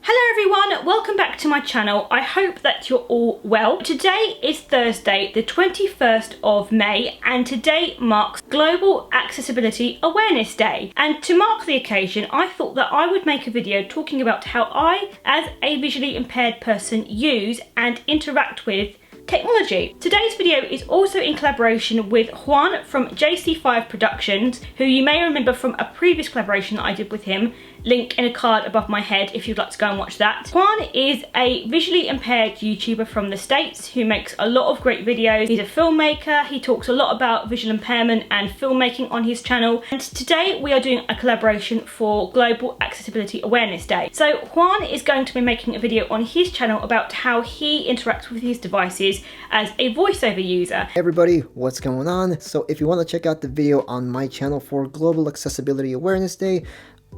Hello everyone, welcome back to my channel. I hope that you're all well. Today is Thursday, the 21st of May, and today marks Global Accessibility Awareness Day. And to mark the occasion, I thought that I would make a video talking about how I, as a visually impaired person, use and interact with technology. Today's video is also in collaboration with Juan from JC5 Productions, who you may remember from a previous collaboration that I did with him. Link in a card above my head if you'd like to go and watch that. Juan is a visually impaired YouTuber from the States who makes a lot of great videos. He's a filmmaker, he talks a lot about visual impairment and filmmaking on his channel, and today we are doing a collaboration for Global Accessibility Awareness Day. So Juan is going to be making a video on his channel about how he interacts with his devices as a voiceover user. Hey everybody, what's going on? So if you want to check out the video on my channel for Global Accessibility Awareness Day,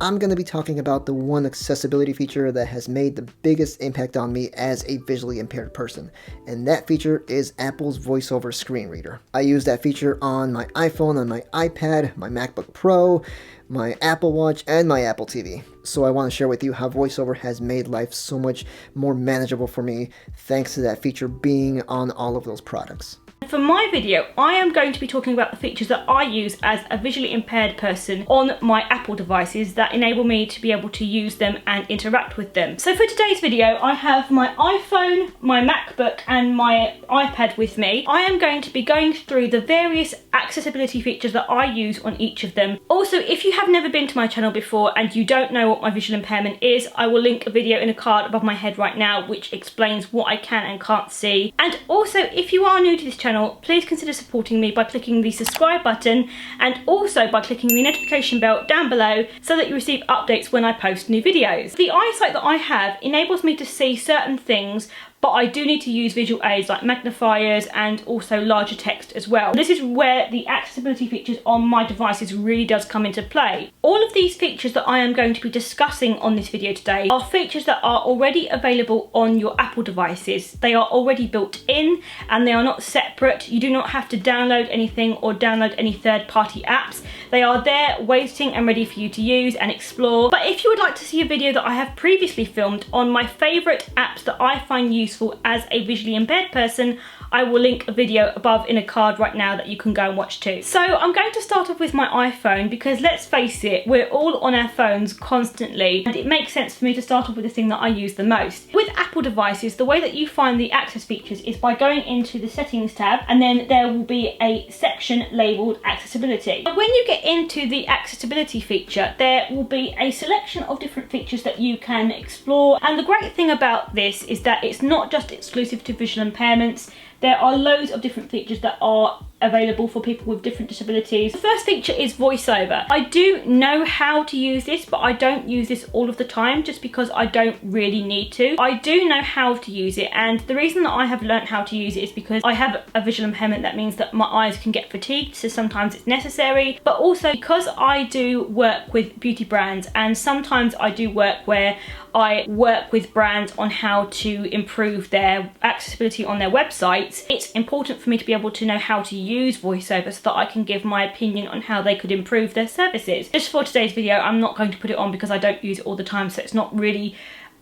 I'm going to be talking about the one accessibility feature that has made the biggest impact on me as a visually impaired person, and that feature is Apple's VoiceOver screen reader. I use that feature on my iPhone, on my iPad, my MacBook Pro, my Apple Watch, and my Apple TV. So I want to share with you how VoiceOver has made life so much more manageable for me thanks to that feature being on all of those products. For my video, I am going to be talking about the features that I use as a visually impaired person on my Apple devices that enable me to be able to use them and interact with them. So for today's video, I have my iPhone, my MacBook, and my iPad with me. I am going to be going through the various accessibility features that I use on each of them. Also, if you have never been to my channel before and you don't know what my visual impairment is, I will link a video in a card above my head right now which explains what I can and can't see. And also, if you are new to this channel, please consider supporting me by clicking the subscribe button and also by clicking the notification bell down below so that you receive updates when I post new videos. The eyesight that I have enables me to see certain things, but I do need to use visual aids like magnifiers and also larger text as well. This is where the accessibility features on my devices really does come into play. All of these features that I am going to be discussing on this video today are features that are already available on your Apple devices. They are already built in and they are not separate. You do not have to download anything or download any third-party apps. They are there waiting and ready for you to use and explore. But if you would like to see a video that I have previously filmed on my favourite apps that I find useful as a visually impaired person, I will link a video above in a card right now that you can go and watch too. So I'm going to start off with my iPhone because let's face it, we're all on our phones constantly and it makes sense for me to start off with the thing that I use the most. With Apple devices, the way that you find the access features is by going into the settings tab and then there will be a section labelled accessibility. When you get into the accessibility feature, there will be a selection of different features that you can explore, and the great thing about this is that it's not just exclusive to visual impairments. There are loads of different features that are available for people with different disabilities. The first feature is VoiceOver. I do know how to use this, but I don't use this all of the time just because I don't really need to. I do know how to use it, and the reason that I have learnt how to use it is because I have a visual impairment that means that my eyes can get fatigued, so sometimes it's necessary, but also because I do work with beauty brands and sometimes I do work where I work with brands on how to improve their accessibility on their websites, it's important for me to be able to know how to use VoiceOver so that I can give my opinion on how they could improve their services. Just for today's video, I'm not going to put it on because I don't use it all the time, so it's not really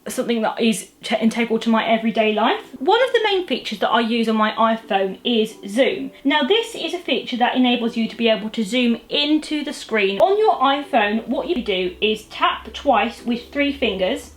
something that is integral to my everyday life. One of the main features that I use on my iPhone is Zoom. Now this is a feature that enables you to be able to zoom into the screen. On your iPhone, what you do is tap twice with 3 fingers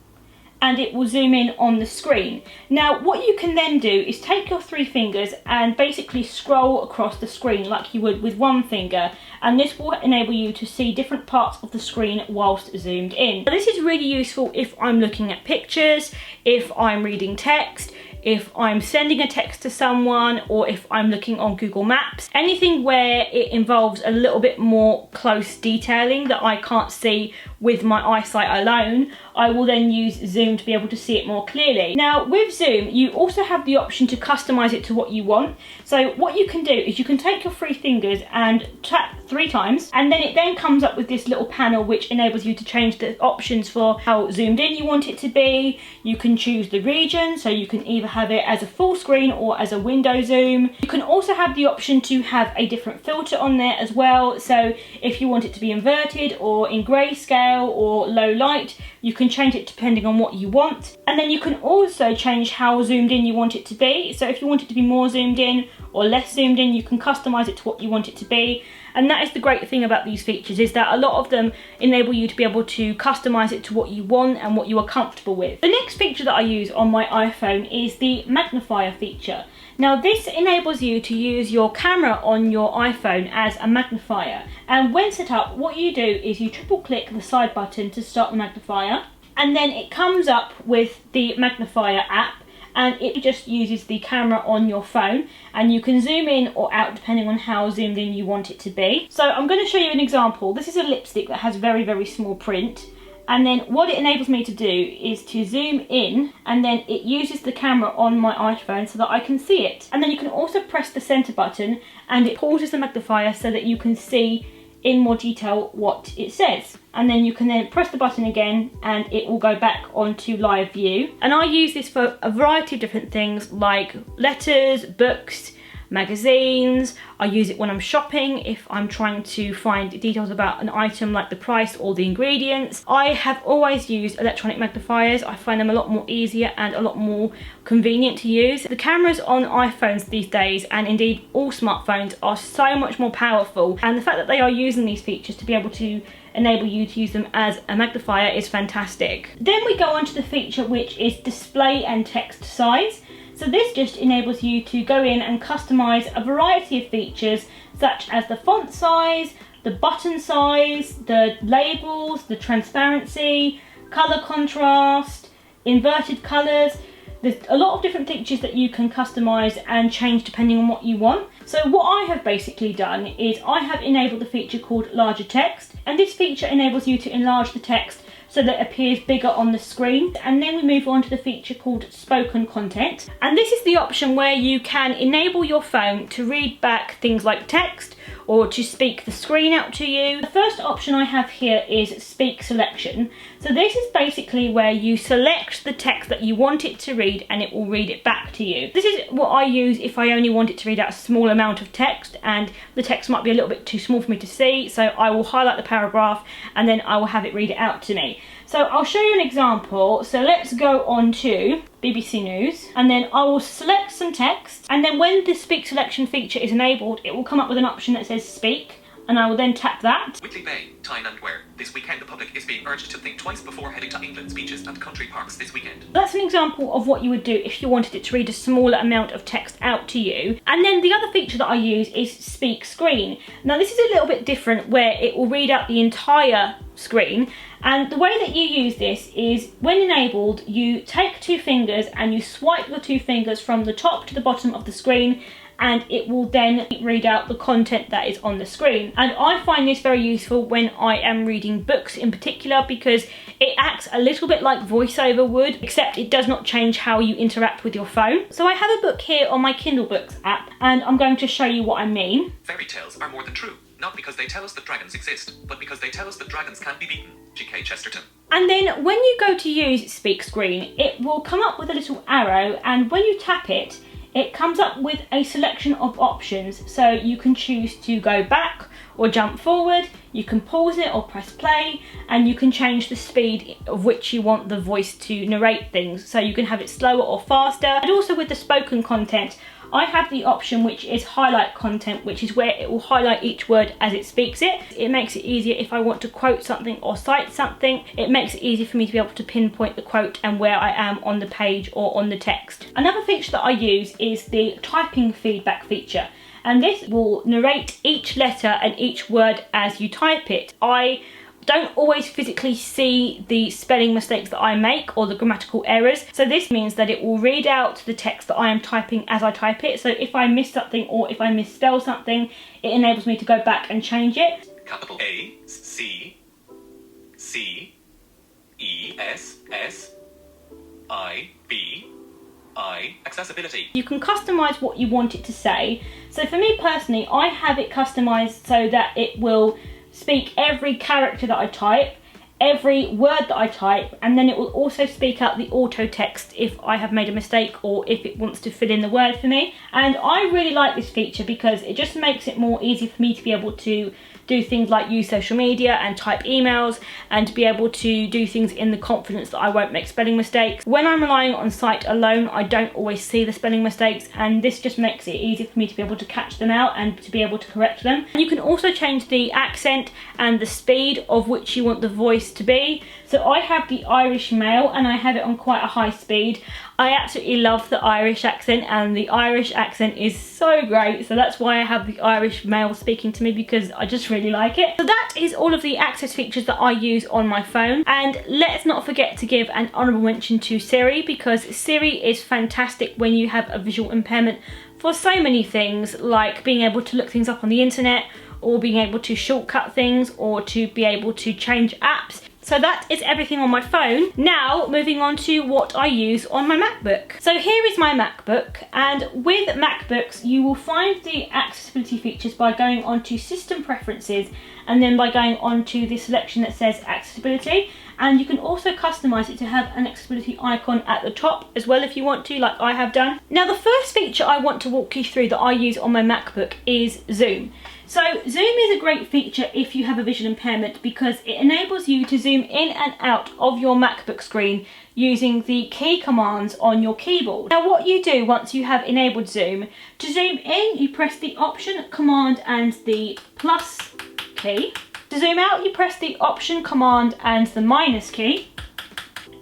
and it will zoom in on the screen. Now what you can then do is take your 3 fingers and basically scroll across the screen like you would with 1 finger, and this will enable you to see different parts of the screen whilst zoomed in. Now, this is really useful if I'm looking at pictures, if I'm reading text, if I'm sending a text to someone, or if I'm looking on Google Maps. Anything where it involves a little bit more close detailing that I can't see with my eyesight alone, I will then use Zoom to be able to see it more clearly. Now with Zoom, you also have the option to customize it to what you want. So what you can do is you can take your 3 fingers and tap 3 times, and then it then comes up with this little panel which enables you to change the options for how zoomed in you want it to be. You can choose the region, so you can either have it as a full screen or as a window zoom. You can also have the option to have a different filter on there as well. So if you want it to be inverted or in grayscale or low light, you can change it depending on what you want. And then you can also change how zoomed in you want it to be. So if you want it to be more zoomed in or less zoomed in, you can customize it to what you want it to be. And that is the great thing about these features, is that a lot of them enable you to be able to customize it to what you want and what you are comfortable with. The next feature that I use on my iPhone is the magnifier feature. Now this enables you to use your camera on your iPhone as a magnifier. And when set up, what you do is you triple click the side button to start the magnifier, and then it comes up with the magnifier app, and it just uses the camera on your phone, and you can zoom in or out depending on how zoomed in you want it to be. So I'm going to show you an example. This is a lipstick that has very, very small print, and then what it enables me to do is to zoom in, and then it uses the camera on my iPhone so that I can see it. And then you can also press the center button and it pauses the magnifier so that you can see in more detail what it says. And then you can then press the button again and it will go back onto live view. And I use this for a variety of different things like letters, books, magazines. I use it when I'm shopping, if I'm trying to find details about an item like the price or the ingredients. I have always used electronic magnifiers. I find them a lot more easier and a lot more convenient to use. The cameras on iPhones these days, and indeed all smartphones, are so much more powerful, and the fact that they are using these features to be able to enable you to use them as a magnifier is fantastic. Then we go on to the feature which is display and text size. So this just enables you to go in and customize a variety of features such as the font size, the button size, the labels, the transparency, color contrast, inverted colors. There's a lot of different features that you can customize and change depending on what you want. So what I have basically done is I have enabled the feature called larger text, and this feature enables you to enlarge the text so that it appears bigger on the screen. And then we move on to the feature called spoken content. And this is the option where you can enable your phone to read back things like text or to speak the screen out to you. The first option I have here is speak selection. So this is basically where you select the text that you want it to read and it will read it back to you. This is what I use if I only want it to read out a small amount of text and the text might be a little bit too small for me to see. So I will highlight the paragraph and then I will have it read it out to me. So I'll show you an example. So let's go on to BBC News, and then I will select some text, and then when the speak selection feature is enabled, it will come up with an option that says speak, and I will then tap that. Whitley Bay, Tyne and Ware. This weekend the public is being urged to think twice before heading to England's beaches and country parks this weekend. That's an example of what you would do if you wanted it to read a smaller amount of text out to you. And then the other feature that I use is speak screen. Now this is a little bit different, where it will read out the entire screen, and the way that you use this is when enabled, you take two fingers and you swipe your two fingers from the top to the bottom of the screen, and it will then read out the content that is on the screen. And I find this very useful when I am reading books in particular, because it acts a little bit like VoiceOver would, except it does not change how you interact with your phone. So I have a book here on my Kindle Books app, and I'm going to show you what I mean. Fairy tales are more than true. Not because they tell us that dragons exist, but because they tell us that dragons can be beaten. G.K. Chesterton. And then when you go to use speak screen, it will come up with a little arrow, and when you tap it, it comes up with a selection of options. So you can choose to go back or jump forward, you can pause it or press play, and you can change the speed of which you want the voice to narrate things. So you can have it slower or faster. And also with the spoken content, I have the option which is highlight content, which is where it will highlight each word as it speaks it. It makes it easier if I want to quote something or cite something. It makes it easy for me to be able to pinpoint the quote and where I am on the page or on the text. Another feature that I use is the typing feedback feature, and this will narrate each letter and each word as you type it. I don't always physically see the spelling mistakes that I make or the grammatical errors, so this means that it will read out the text that I am typing as I type it. So if I miss something or if I misspell something, it enables me to go back and change it. Capital A C C E S S I B I accessibility. You can customize what you want it to say. So for me personally, I have it customized so that it will speak every character that I type, every word that I type, and then it will also speak out the auto text if I have made a mistake or if it wants to fill in the word for me. And I really like this feature because it just makes it more easy for me to be able to do things like use social media and type emails, and to be able to do things in the confidence that I won't make spelling mistakes. When I'm relying on sight alone, I don't always see the spelling mistakes, and this just makes it easy for me to be able to catch them out and to be able to correct them. And you can also change the accent and the speed of which you want the voice to be. So I have the Irish male and I have it on quite a high speed. I absolutely love the Irish accent, and the Irish accent is so great, so that's why I have the Irish male speaking to me, because I just really like it. So that is all of the access features that I use on my phone. And let's not forget to give an honourable mention to Siri, because Siri is fantastic when you have a visual impairment for so many things, like being able to look things up on the internet, or being able to shortcut things, or to be able to change apps. So that is everything on my phone. Now, moving on to what I use on my MacBook. So here is my MacBook, and with MacBooks, you will find the accessibility features by going onto System Preferences, and then by going onto the selection that says Accessibility. And you can also customize it to have an accessibility icon at the top as well if you want to, like I have done. Now, the first feature I want to walk you through that I use on my MacBook is Zoom. So Zoom is a great feature if you have a visual impairment, because it enables you to zoom in and out of your MacBook screen using the key commands on your keyboard. Now, what you do once you have enabled Zoom, to zoom in you press the Option, Command and the plus key. To zoom out you press the Option, Command and the minus key.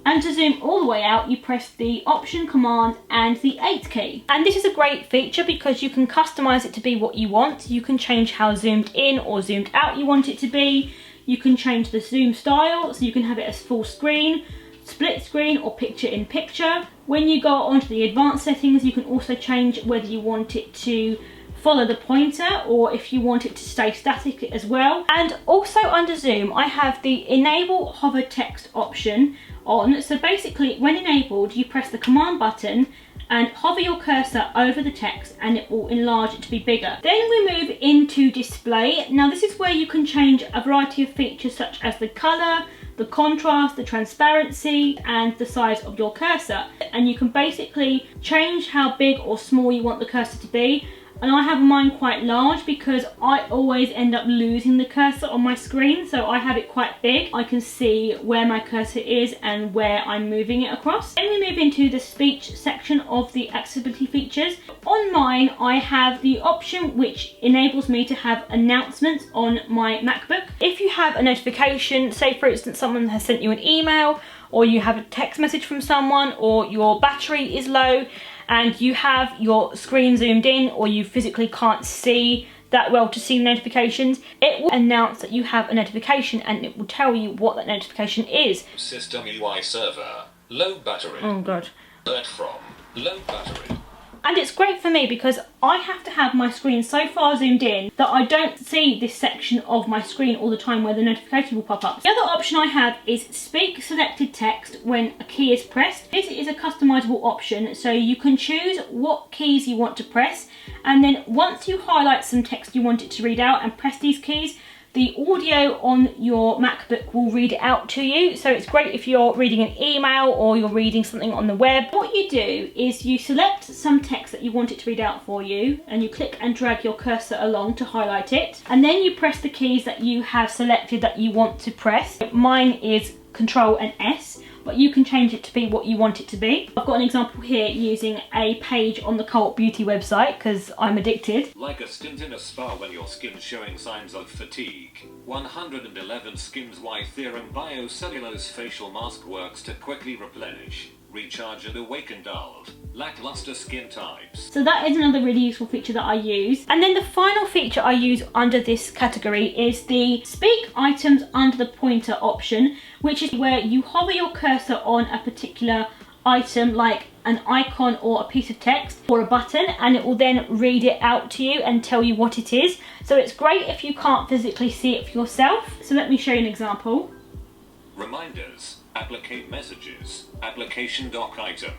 And to zoom all the way out, you press the Option, Command and the 8 key. And this is a great feature because you can customize it to be what you want. You can change how zoomed in or zoomed out you want it to be. You can change the zoom style, so you can have it as full screen, split screen or picture in picture. When you go onto the advanced settings, you can also change whether you want it to follow the pointer or if you want it to stay static as well. And also under Zoom, I have the Enable Hover Text option on. So basically, when enabled, you press the command button and hover your cursor over the text and it will enlarge it to be bigger. Then we move into display. Now this is where you can change a variety of features such as the color, the contrast, the transparency and the size of your cursor. And you can basically change how big or small you want the cursor to be. And I have mine quite large because I always end up losing the cursor on my screen, so I have it quite big. I can see where my cursor is and where I'm moving it across. Then we move into the speech section of the accessibility features. On mine, I have the option which enables me to have announcements on my MacBook. If you have a notification, say for instance someone has sent you an email, or you have a text message from someone, or your battery is low, and you have your screen zoomed in, or you physically can't see that well to see notifications, it will announce that you have a notification and it will tell you what that notification is. System UI server, low battery. Oh god. Alert from low battery. And it's great for me because I have to have my screen so far zoomed in that I don't see this section of my screen all the time where the notification will pop up. The other option I have is speak selected text when a key is pressed. This is a customizable option, so you can choose what keys you want to press, and then once you highlight some text you want it to read out and press these keys, the audio on your MacBook will read it out to you. So it's great if you're reading an email or you're reading something on the web. What you do is you select some text that you want it to read out for you, and you click and drag your cursor along to highlight it. And then you press the keys that you have selected that you want to press. Mine is Control and S, but you can change it to be what you want it to be. I've got an example here using a page on the Cult Beauty website because I'm addicted. Like a stint in a spa when your skin's showing signs of fatigue. 111 Skims Y Theorem Biocellulose Facial Mask works to quickly replenish, recharge and awaken dulled, lackluster skin types. So that is another really useful feature that I use. And then the final feature I use under this category is the Speak Items Under the Pointer option, which is where you hover your cursor on a particular item like an icon or a piece of text or a button, and it will then read it out to you and tell you what it is. So it's great if you can't physically see it for yourself. So let me show you an example. Reminders, Applicate Messages, Application Doc Item,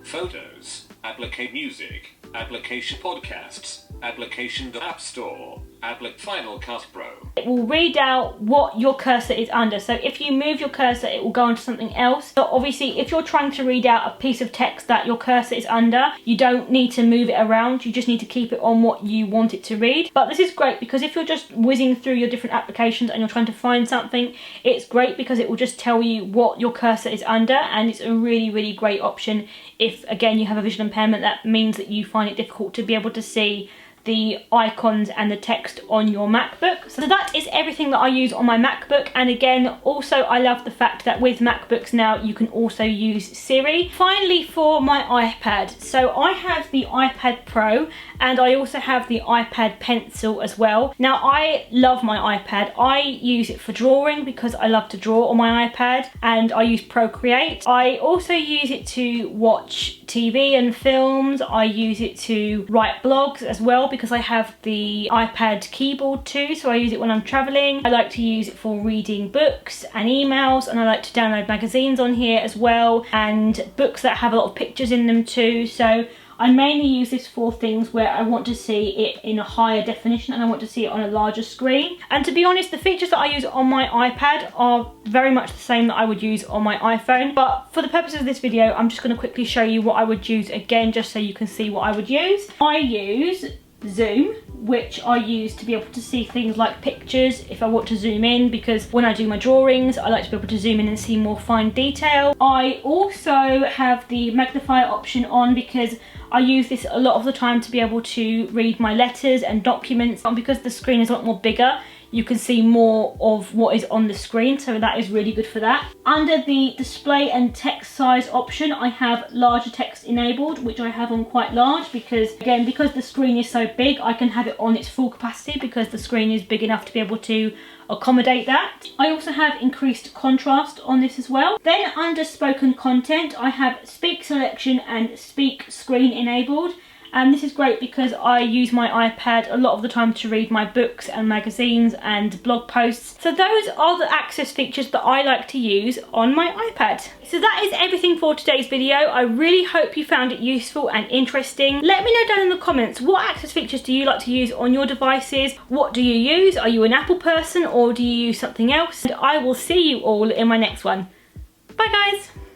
Photos, Applicate Music, Application Podcasts, Application App Store, Applet Final Cut Pro. It will read out what your cursor is under. So if you move your cursor, it will go onto something else. So obviously, if you're trying to read out a piece of text that your cursor is under, you don't need to move it around. You just need to keep it on what you want it to read. But this is great because if you're just whizzing through your different applications and you're trying to find something, it's great because it will just tell you what your cursor is under, and it's a really, really great option if, again, you have a visual impairment. That means that you find it difficult to be able to see the icons and the text on your MacBook. So that is everything that I use on my MacBook. And again, also I love the fact that with MacBooks now you can also use Siri. Finally, for my iPad, so I have the iPad Pro and I also have the iPad Pencil as well. Now I love my iPad. I use it for drawing because I love to draw on my iPad, and I use Procreate. I also use it to watch TV and films. I use it to write blogs as well because I have the iPad keyboard too, so I use it when I'm traveling. I like to use it for reading books and emails, and I like to download magazines on here as well, and books that have a lot of pictures in them too. So I mainly use this for things where I want to see it in a higher definition and I want to see it on a larger screen. And to be honest, the features that I use on my iPad are very much the same that I would use on my iPhone. But for the purpose of this video, I'm just going to quickly show you what I would use again, just so you can see what I would use. I use Zoom, which I use to be able to see things like pictures if I want to zoom in, because when I do my drawings I like to be able to zoom in and see more fine detail. I also have the magnifier option on because I use this a lot of the time to be able to read my letters and documents, and because the screen is a lot more bigger you can see more of what is on the screen, so that is really good for that. Under the display and text size option, I have larger text enabled, which I have on quite large because, again, because the screen is so big, I can have it on its full capacity because the screen is big enough to be able to accommodate that. I also have increased contrast on this as well. Then under spoken content, I have speak selection and speak screen enabled. And this is great because I use my iPad a lot of the time to read my books and magazines and blog posts. So those are the access features that I like to use on my iPad. So that is everything for today's video. I really hope you found it useful and interesting. Let me know down in the comments, what access features do you like to use on your devices? What do you use? Are you an Apple person or do you use something else? And I will see you all in my next one. Bye guys!